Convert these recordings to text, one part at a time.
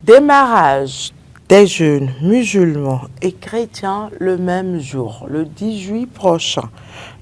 Démarrage des jeûnes musulmans et chrétiens le même jour, le 18 prochain,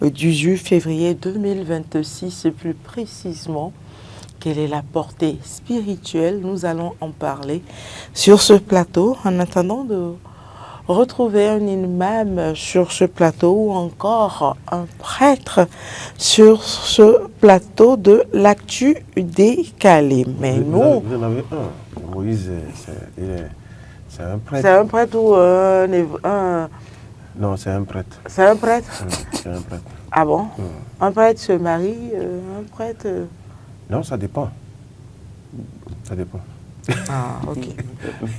le 18 février 2026, et plus précisément, quelle est la portée spirituelle? Nous allons en parler sur ce plateau en attendant de retrouver un imam sur ce plateau ou encore un prêtre sur ce plateau de l'actu décalé. Mais nous... Vous en avez un. Moïse, c'est un prêtre. C'est un prêtre ou un... Non, c'est un prêtre. C'est un prêtre? C'est un prêtre. Ah bon? Un prêtre se marie, un prêtre... Non, ça dépend. Ça dépend. Ah, ok.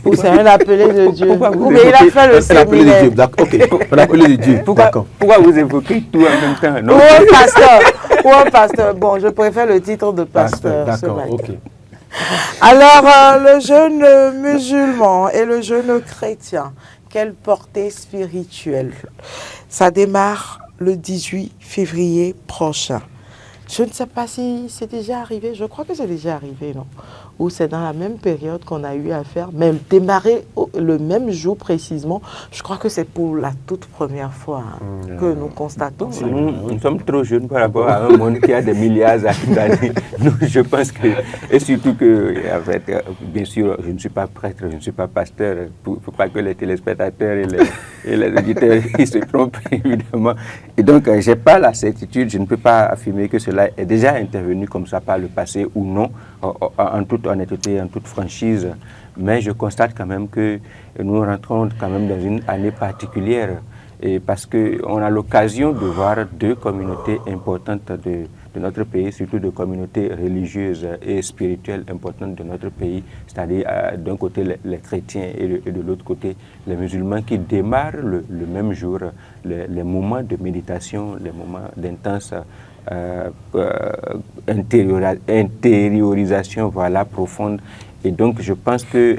Ou c'est un appelé de Dieu. Ou mais il a fait le séminaire. Dieu, d'accord. Ok, un appelé de Dieu. Pourquoi vous évoquez tout en même temps? Non? Ou un pasteur. Ou un pasteur. Bon, je préfère le titre de pasteur. D'accord, ok. Alors, le jeûne musulman et le jeûne chrétien, quelle portée spirituelle? Ça démarre le 18 février prochain. Je ne sais pas si c'est déjà arrivé, je crois que c'est déjà arrivé, non? Ou c'est dans la même période qu'on a eu à faire, mais démarrer le même jour précisément, je crois que c'est pour la toute première fois que nous constatons. Nous sommes trop jeunes par rapport à un monde qui a des milliards d'années. Je pense que, et surtout que, en fait, bien sûr, je ne suis pas prêtre, je ne suis pas pasteur, il ne faut pas que les téléspectateurs et les auditeurs ils se trompent, évidemment. Et donc, je n'ai pas la certitude, je ne peux pas affirmer que cela est déjà intervenu comme ça par le passé ou non, en toute honnêteté, en toute franchise, mais je constate quand même que nous rentrons quand même dans une année particulière et parce qu'on a l'occasion de voir deux communautés importantes de notre pays, surtout de communautés religieuses et spirituelles importantes de notre pays, c'est-à-dire d'un côté les chrétiens et de l'autre côté les musulmans qui démarrent le même jour les moments de méditation, les moments d'intense intériorisation voilà, profonde. Et donc, je pense que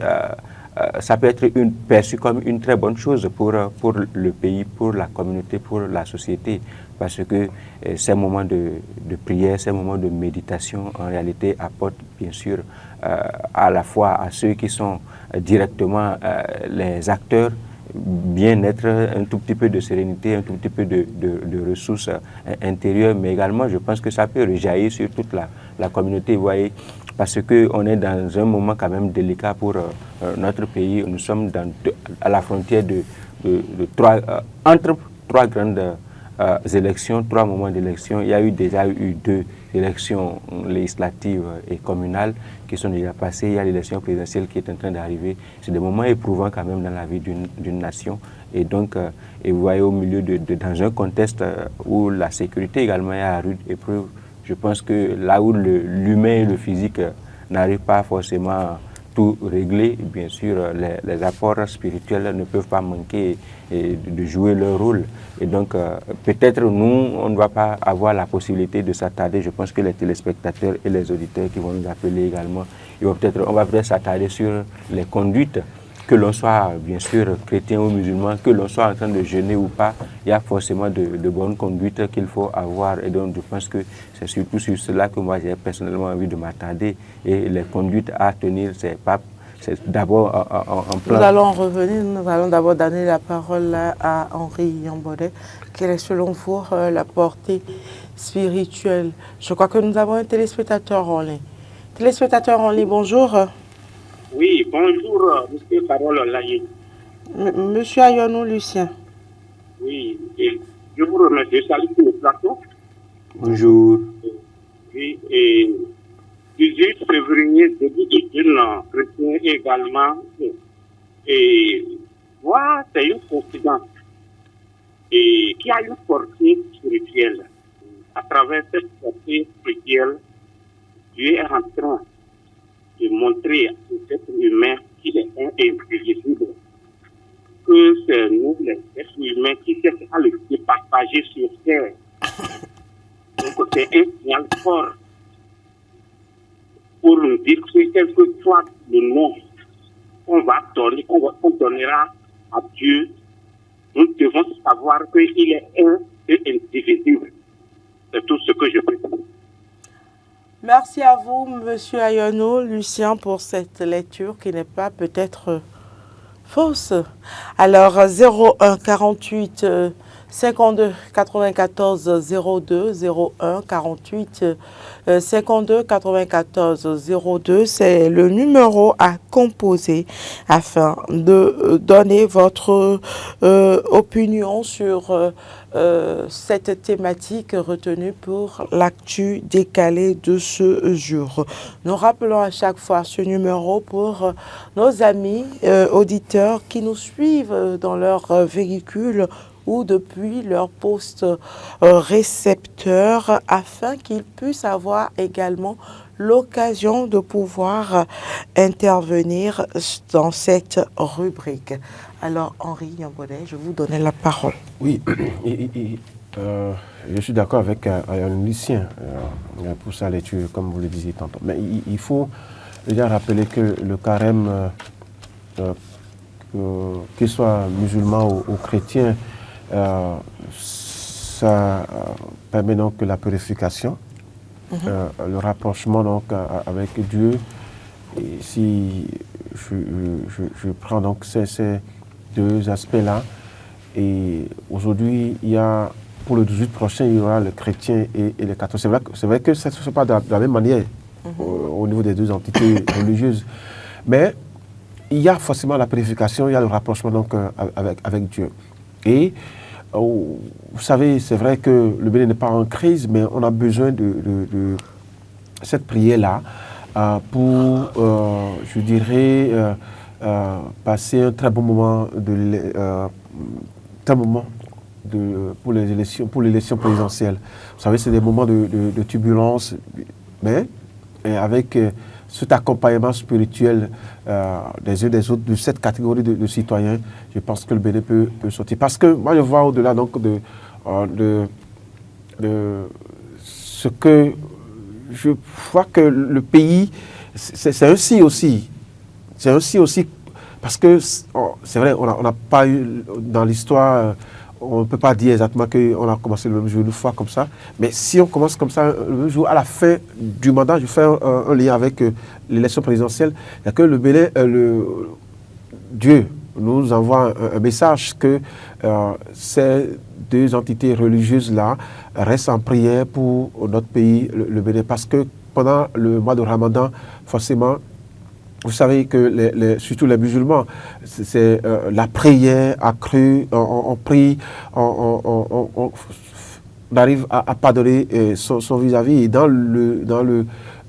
ça peut être perçu comme une très bonne chose pour le pays, pour la communauté, pour la société, parce que ces moments de prière, ces moments de méditation, en réalité, apportent bien sûr à la fois à ceux qui sont directement les acteurs, bien-être, un tout petit peu de sérénité, un tout petit peu de ressources intérieures, mais également je pense que ça peut rejaillir sur toute la communauté, vous voyez, parce qu'on est dans un moment quand même délicat pour notre pays. Nous sommes à la frontière entre trois grandes élections, trois moments d'élection. Il y a déjà eu deux élections législatives et communales qui sont déjà passées. Il y a l'élection présidentielle qui est en train d'arriver. C'est des moments éprouvants quand même dans la vie d'une nation. Et donc, et vous voyez au milieu dans un contexte où la sécurité également est à rude épreuve, je pense que là où l'humain et le physique n'arrivent pas forcément à tout régler, bien sûr, les apports spirituels ne peuvent pas manquer de jouer leur rôle. Et donc, peut-être nous, on ne va pas avoir la possibilité de s'attarder. Je pense que les téléspectateurs et les auditeurs qui vont nous appeler également, on va peut-être s'attarder sur les conduites, que l'on soit bien sûr chrétien ou musulman, que l'on soit en train de jeûner ou pas, il y a forcément de bonnes conduites qu'il faut avoir. Et donc, je pense que c'est surtout sur cela que moi j'ai personnellement envie de m'attarder. Et les conduites à tenir, c'est d'abord en plan. Nous allons revenir, nous allons d'abord donner la parole à Henri Yambodé. Quelle est selon vous la portée spirituelle? Je crois que nous avons un téléspectateur en ligne. Téléspectateur en ligne, bonjour. Oui, bonjour, monsieur Carole Laye. Monsieur Ayonou Lucien. Oui, et je vous remercie. Salut sur le plateau. Bonjour. Oui, et 18 février, début de jeûne chrétien également. Et moi, c'est une coïncidence et qui a une portée spirituelle. À travers cette portée spirituelle, Dieu est en train de montrer à cet être humain qu'il est indivisible, que c'est nous, les êtres humains, qui cherchons à le départager sur terre. Donc c'est un signal fort pour nous dire que quel que soit le nom qu'on donnera à Dieu, nous devons savoir qu'il est un et indivisible. C'est tout ce que je peux dire. Merci à vous, Monsieur Ayono, Lucien, pour cette lecture qui n'est pas peut-être fausse. Alors, 01 48 52 94 02, 01 48 52 94 02, c'est le numéro à composer afin de donner votre opinion sur cette thématique retenue pour l'actu décalé de ce jour. Nous rappelons à chaque fois ce numéro pour nos amis auditeurs qui nous suivent dans leur véhicule ou depuis leur poste récepteur afin qu'ils puissent avoir également l'occasion de pouvoir intervenir dans cette rubrique. Alors, Henri Yambonnet, je vous donne la parole. Oui, je suis d'accord avec Lucien pour sa lecture, comme vous le disiez tantôt. Mais il faut déjà rappeler que le carême, qu'il soit musulman ou chrétien, ça permet donc la purification, le rapprochement donc avec Dieu. Et si je prends donc ces deux aspects-là, et aujourd'hui, il y a, pour le 18 prochain, il y aura le chrétien et les catholiques. C'est vrai que ça ne se fait pas de la même manière au niveau des deux entités religieuses. Mais il y a forcément la purification, il y a le rapprochement donc, avec Dieu. Et vous savez, c'est vrai que le Bénin n'est pas en crise, mais on a besoin de cette prière-là pour, je dirais, passer un très bon moment, pour l'élection présidentielle. Vous savez, c'est des moments de turbulence, mais avec cet accompagnement spirituel des uns des autres, de cette catégorie de citoyens, je pense que le Bénin peut sortir. Parce que moi, je vois au-delà donc de ce que je vois que le pays, c'est ainsi aussi. C'est ainsi aussi, parce que c'est vrai, on n'a pas eu dans l'histoire, on ne peut pas dire exactement qu'on a commencé le même jour une fois comme ça, mais si on commence comme ça le même jour, à la fin du mandat, je fais un lien avec l'élection présidentielle, il y a que le Bénin, Dieu nous envoie un message que ces deux entités religieuses-là restent en prière pour notre pays, le Bénin, parce que pendant le mois de Ramadan, forcément, vous savez que surtout les musulmans, c'est la prière accrue, on prie, on arrive à pardonner son vis-à-vis. Et dans le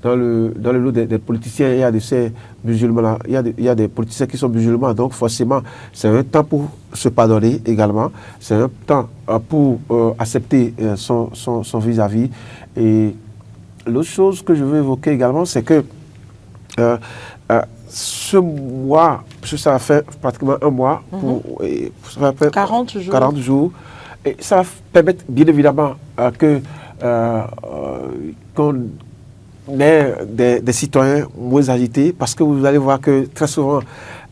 lot des politiciens, il y a de ces musulmans-là, il y a des politiciens qui sont musulmans, donc forcément, c'est un temps pour se pardonner également, c'est un temps pour accepter son vis-à-vis. Et l'autre chose que je veux évoquer également, c'est que ce mois, parce que ça va faire pratiquement un mois, ça va faire 40 jours. 40 jours, et ça va permettre bien évidemment qu'on ait des citoyens moins agités, parce que vous allez voir que très souvent,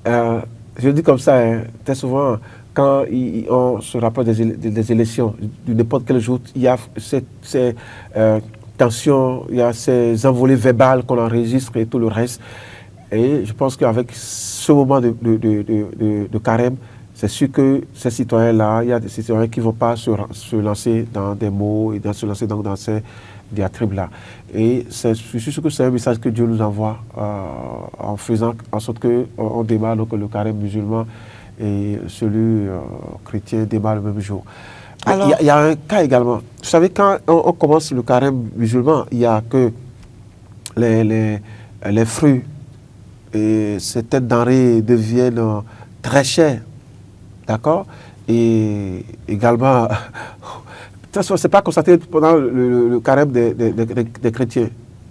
je le dis comme ça, très souvent, quand on se rapproche des élections, de n'importe quel jour, il y a ces tensions, il y a ces envolées verbales qu'on enregistre et tout le reste. Et je pense qu'avec ce moment de carême, c'est sûr que ces citoyens-là, il y a des citoyens qui ne vont pas se lancer dans des mots et se lancer dans ces diatribes-là. Et je suis sûr que c'est un message que Dieu nous envoie en faisant en sorte qu'on démarre donc, le carême musulman et celui chrétien démarre le même jour. Il y a un cas également. Vous savez, quand on commence le carême musulman, il n'y a que les fruits et certaines denrées deviennent très chères, et également, ce n'est pas constaté pendant le carême des chrétiens,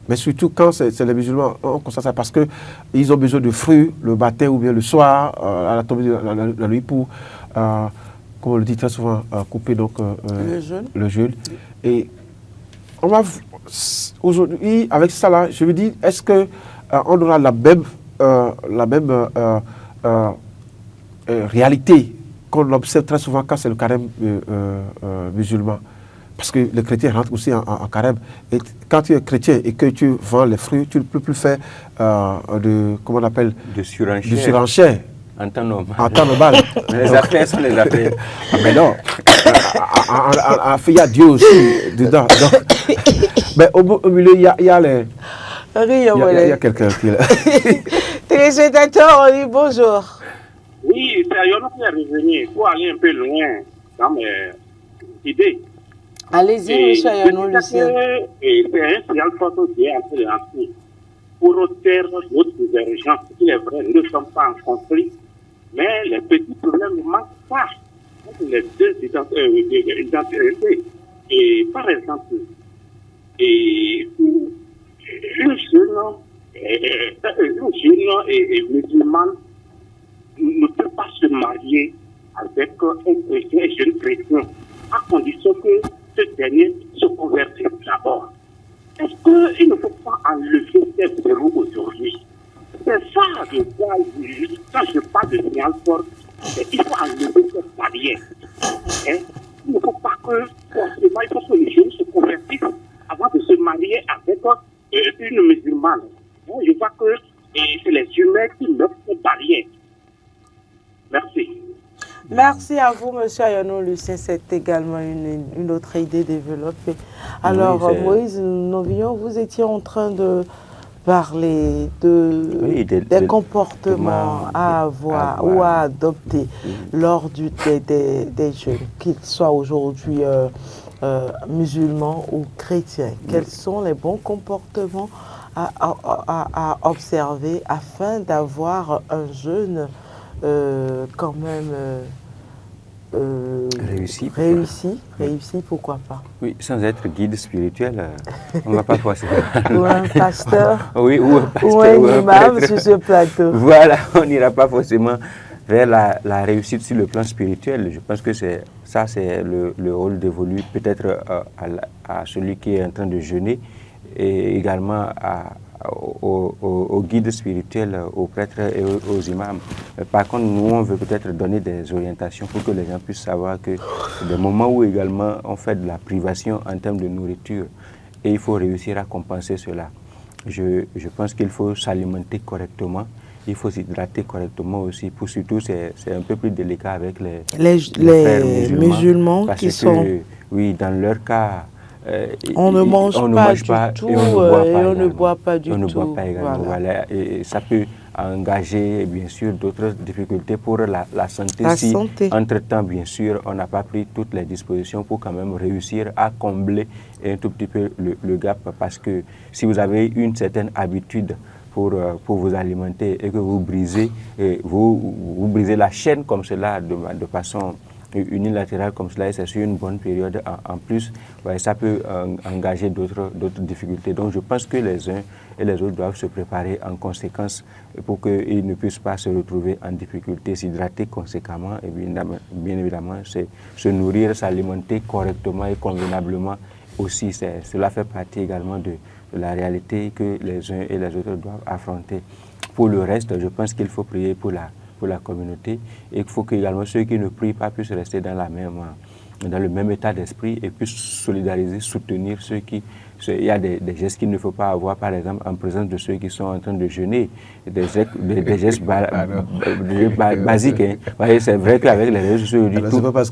mais surtout quand c'est les musulmans, on constate ça parce qu'ils ont besoin de fruits le matin ou bien le soir, à la tombée de la nuit pour, comme on le dit très souvent, couper donc, le jeûne. Et on va aujourd'hui, avec ça là, je me dis, est-ce qu'on aura la même réalité qu'on observe très souvent quand c'est le carême musulman. parce que les chrétiens rentrent aussi en carême. Et quand tu es chrétien et que tu vends les fruits, tu ne peux plus faire comment on appelle, de surenchère. En temps normal. En temps normal. Les affaires sont les affaires. Ah, mais non. En fait, il y a Dieu aussi dedans. Donc, mais au milieu, il y a les... Il y a quelqu'un qui est là. Téléspectateurs, on dit bonjour. Oui, c'est Ayono qui est revenu. Il faut aller un peu loin dans mes idées. Allez-y, monsieur Ayono, Lucien. C'est un signal fort qui est en train de lancer. Pour taire d'autres divergences, il est vrai, nous ne sommes pas en conflit, mais les petits problèmes ne manquent pas entre les deux identités. Et par exemple, une jeune musulmane ne peut pas se marier avec un jeune chrétien, à condition que ce dernier se convertisse d'abord. Est-ce qu'il ne faut pas enlever ces verrous aujourd'hui? C'est ça que quand je parle de signal fort, il faut enlever cette barrière. Hein? Il ne faut pas que forcément, il faut que les jeunes se convertissent avant de se marier avec une musulmane. Je vois que c'est les humains qui mettent cette barrière. Merci. Merci à vous, monsieur Ayono Lucien. C'est également une autre idée développée. Alors, oui, Moïse Novillon, vous étiez en train de parler des comportements à avoir ou à adopter lors des jeunes, qu'ils soient aujourd'hui musulmans ou chrétiens. Quels sont les bons comportements à observer afin d'avoir un jeune quand même réussi, pourquoi pas. Oui, sans être guide spirituel, on ne va pas forcément. Ou un pasteur, oui, ou un imam sur ce plateau. Voilà, on n'ira pas forcément vers la réussite sur le plan spirituel. Je pense que c'est le rôle dévolu peut-être à celui qui est en train de jeûner et également aux guides spirituels, aux prêtres et aux imams. Par contre, nous, on veut peut-être donner des orientations pour que les gens puissent savoir que c'est des moments où également on fait de la privation en termes de nourriture et il faut réussir à compenser cela. Je pense qu'il faut s'alimenter correctement, il faut s'hydrater correctement aussi. Pour surtout, c'est un peu plus délicat avec les frères musulmans qui sont... Oui, dans leur cas... on ne mange pas du tout et on ne boit pas du tout. On ne boit pas également, voilà. Et ça peut engager, bien sûr, d'autres difficultés pour la santé. Entre-temps, bien sûr, on n'a pas pris toutes les dispositions pour quand même réussir à combler un tout petit peu le gap. Parce que si vous avez une certaine habitude pour vous alimenter et que vous brisez, vous brisez la chaîne comme cela de façon unilatérale comme cela, et c'est sur une bonne période en plus, ça peut engager d'autres difficultés. Donc je pense que les uns et les autres doivent se préparer en conséquence pour qu'ils ne puissent pas se retrouver en difficulté, s'hydrater conséquemment et bien évidemment se nourrir, s'alimenter correctement et convenablement aussi. Cela fait partie également de la réalité que les uns et les autres doivent affronter. Pour le reste, je pense qu'il faut prier pour la communauté et il faut que également ceux qui ne prient pas puissent rester dans le même état d'esprit et puissent solidariser, soutenir ceux qui... Il y a des gestes qu'il ne faut pas avoir, par exemple, en présence de ceux qui sont en train de jeûner, des gestes basiques. Hein. C'est vrai qu'avec les réseaux sociaux,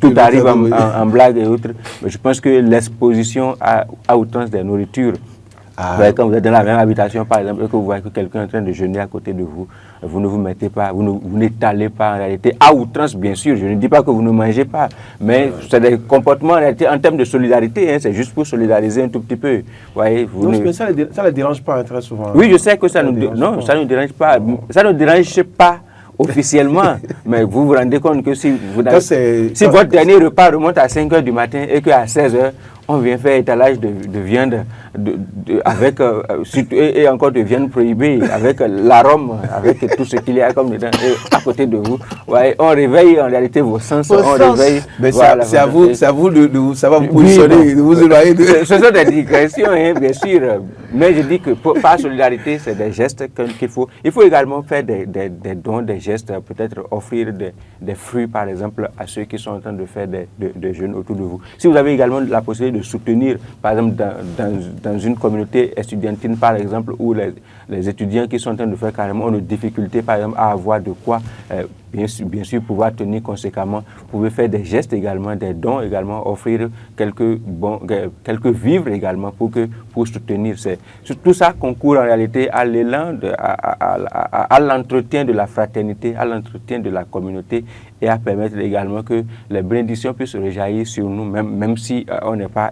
tout arrive en blague et autres. Mais je pense que l'exposition à outrance des nourritures, quand vous êtes dans la même habitation, par exemple, et que vous voyez que quelqu'un est en train de jeûner à côté de vous, vous ne vous mettez pas, vous n'étalez pas en réalité, à outrance bien sûr, je ne dis pas que vous ne mangez pas, mais c'est des comportements en réalité en termes de solidarité, hein, c'est juste pour solidariser un tout petit peu. Voyez, mais ça ne dérange pas très souvent. Oui, je sais que ça ne dérange pas, ça ne dérange pas officiellement, mais vous vous rendez compte que si votre dernier repas remonte à 5 h du matin et qu'à 16 h, on vient faire étalage de viande avec, et encore de viande prohibée, avec l'arôme, avec tout ce qu'il y a comme dedans, à côté de vous. Ouais, on réveille en réalité vos sens. Réveille. Mais voilà, c'est à vous de savoir vous positionner, de vous éloigner. Ce sont des digressions, hein, bien sûr. Mais je dis que par solidarité, c'est des gestes qu'il faut. Il faut également faire des dons, des gestes, peut-être offrir des fruits, par exemple, à ceux qui sont en train de faire des jeûnes autour de vous. Si vous avez également la possibilité de soutenir, par exemple, dans une communauté estudiantine, par exemple, où les étudiants qui sont en train de faire carrément ont des difficultés, par exemple, à avoir de quoi, bien sûr, pouvoir tenir conséquemment. Vous pouvez faire des gestes également, des dons également, offrir quelques vivres également pour soutenir. Tout ça concourt en réalité à l'élan, à l'entretien de la fraternité, à l'entretien de la communauté et à permettre également que les bénédictions puissent rejaillir sur nous, même si on n'est pas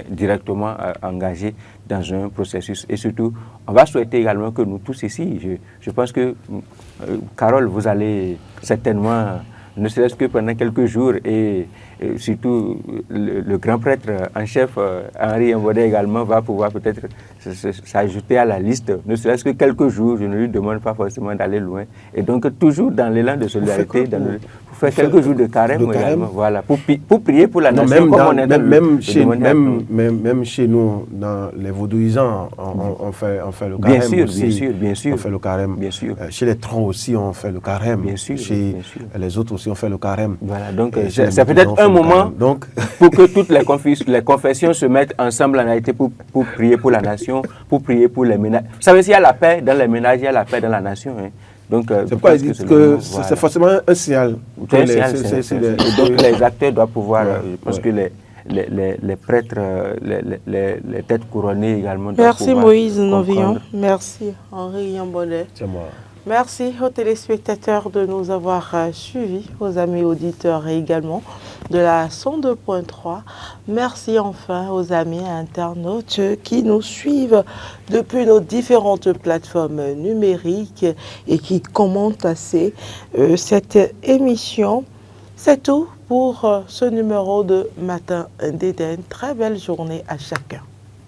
directement engagé dans un processus. Et surtout, on va souhaiter également que nous tous ici, je pense que, Carole, vous allez certainement, ne serait-ce que pendant quelques jours, et surtout le grand prêtre en chef, Henri Mbodé également, va pouvoir peut-être s'ajouter à la liste, ne serait-ce que quelques jours. Je ne lui demande pas forcément d'aller loin. Et donc, toujours dans l'élan de solidarité, pour faire quelques jours de carême également, voilà, pour prier pour la nation, même chez nous, dans les vaudouisants, on fait le carême. Bien sûr. On fait le carême. Bien sûr. Chez les troncs aussi, on fait le carême. Bien sûr. Chez les autres aussi, on fait le carême. Voilà, donc c'est peut-être un moment pour que toutes les confessions se mettent ensemble en réalité pour prier pour la nation, pour prier pour les ménages. Vous savez, s'il y a la paix dans les ménages, il y a la paix dans la nation. Hein. Donc, c'est pourquoi ils disent que c'est forcément un signal. Donc les acteurs doivent pouvoir, je pense que les prêtres, les têtes couronnées également doivent Merci pouvoir Moïse Novillon, merci Henri Mbodé. C'est moi. Merci aux téléspectateurs de nous avoir suivis, aux amis auditeurs également de la 102.3. Merci enfin aux amis internautes qui nous suivent depuis nos différentes plateformes numériques et qui commentent assez cette émission. C'est tout pour ce numéro de Matin d'Éden. Très belle journée à chacun.